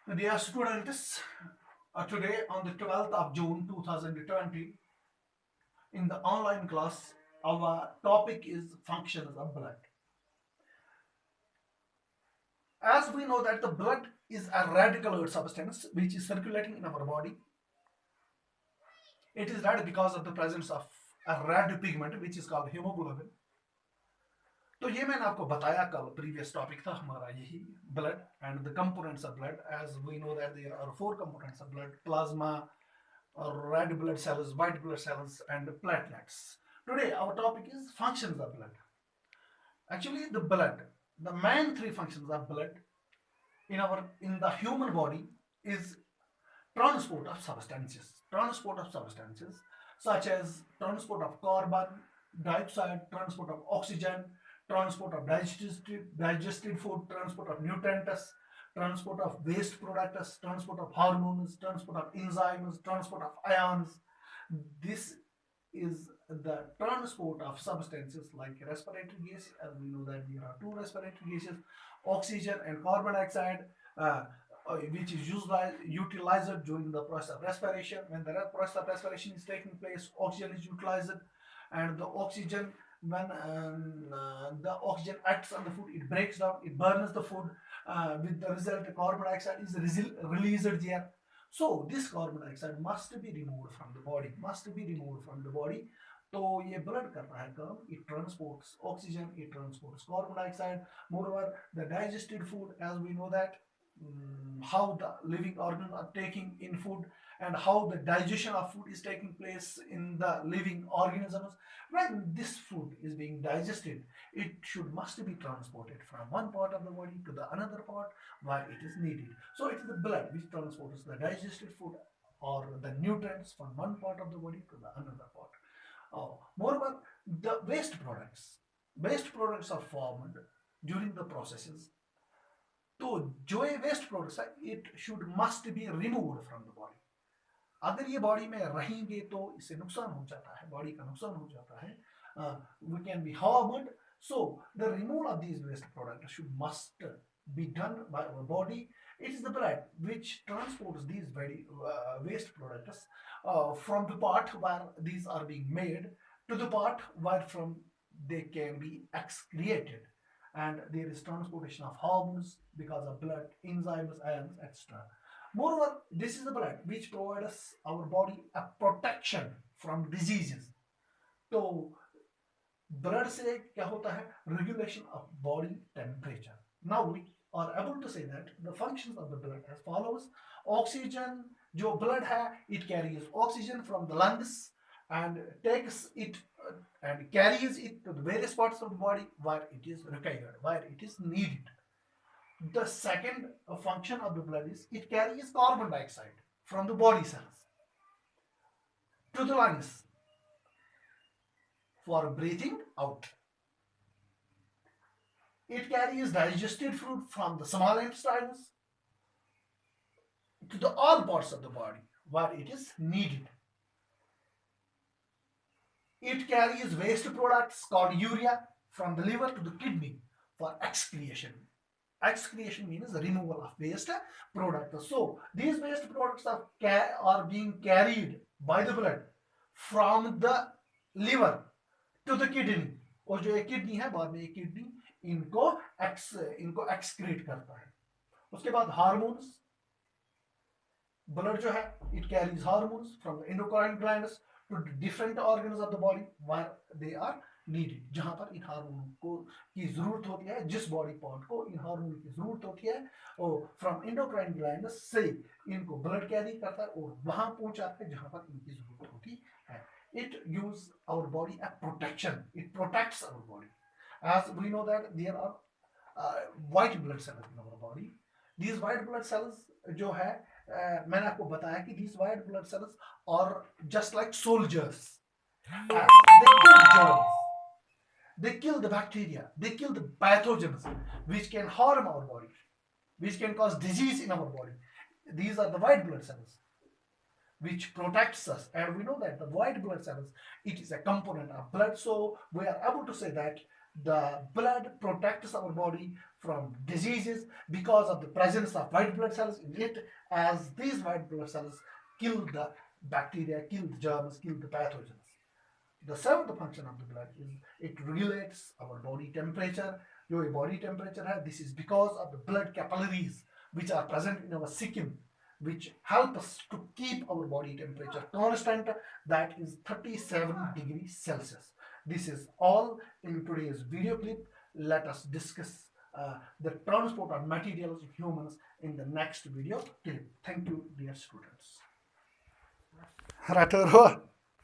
Dear students, today on the 12th of June 2020, in the online class, our topic is functions of blood. As we know that the blood is a radical earth substance which is circulating in our body. It is red because of the presence of a red pigment which is called hemoglobin. तो ये मैंने आपको बताया कल previous topic था हमारा यही blood and the components of blood as we know that there are four components of blood plasma red blood cells, white blood cells, and platelets. Today, our topic is functions of blood. Actually, the blood, the main three functions of blood in the human body is transport of substances such as transport of carbon dioxide, transport of oxygen, transport of digested food, transport of nutrients, transport of waste products, transport of hormones, transport of enzymes, transport of ions. This is the transport of substances like respiratory gas, as we know that there are two respiratory gases, oxygen and carbon dioxide, which is utilized during the process of respiration. When the process of respiration is taking place, oxygen is utilized, and the oxygen, when the oxygen acts on the food, it breaks down, it burns the food. With the result, carbon dioxide is released there. So this carbon dioxide must be removed from the body, तो ये blood करता है काम, it transports oxygen, it transports carbon dioxide. Moreover, the digested food, as we know that how the living organs are taking in food and how the digestion of food is taking place in the living organisms. When this food is being digested, it must be transported from one part of the body to the another part where it is needed. So it is the blood which transports the digested food or the nutrients from one part of the body to the another part. Moreover, the waste products are formed during the processes. तो जो ये waste products है, it should must be removed from the body. अगर ये body में रहेंगे तो इससे नुकसान हो जाता है, बॉडी का नुकसान हो जाता है, we can be harmed. So the removal of these waste products must be done by our body. It is the blood which transports these very waste products from the part where these are being made to the part where from they can be excreted, and there is transportation of hormones because of blood, enzymes, ions, etc. Moreover, this is the blood which provides our body a protection from diseases. तो blood से क्या होता है, regulation of body temperature. Now we are able to say that the functions of the blood as follows. Oxygen, जो blood है, it carries oxygen from the lungs and takes it and carries it to the various parts of the body where it is required, where it is needed. The second function of the blood is it carries carbon dioxide from the body cells to the lungs for breathing out. It carries digested food from the small intestines to the all parts of the body where it is needed. It carries waste products called urea from the liver to the kidney for excretion. Excretion means the removal of waste products. So these waste products are being carried by the blood from the liver to the kidney. और जो ये kidney है, बाद में ये kidney इनको excrete करता है. उसके बाद हार्मोन्स, ब्लड जो है, it carries hormones from the endocrine glands to different organs of the body where they are needed, जहां पर इन हार्मोन को की जरूरत होती है, जिस बॉडी पार्ट को इन हार्मोन की जरूरत होती है, और फ्रॉम एंडोक्राइन ग्लैंड से इनको ब्लड कैरी करता है और वहां पहुंचाता है जहां पर इनकी जरूरत होती है. It gives our body a protection. It protects our body. As we know that there are white blood cells in our body. These white blood cells जो है, मैंने आपको बताया कि these white blood cells are just like soldiers. They kill germs, they kill the bacteria, they kill the pathogens which can harm our body, which can cause disease in our body. These are the white blood cells which protects us, and we know that the white blood cells, it is a component of blood. So we are able to say that The blood protects our body from diseases because of the presence of white blood cells in it, as these white blood cells kill the bacteria, kill the germs, kill the pathogens. The seventh function of the blood is it regulates our body temperature. Your body temperature है, this is because of the blood capillaries which are present in our skin, which help us to keep our body temperature constant, that is 37 degrees Celsius. This is all in today's video clip. Let us discuss the transport of materials of humans in the next video clip. Thank you, dear students.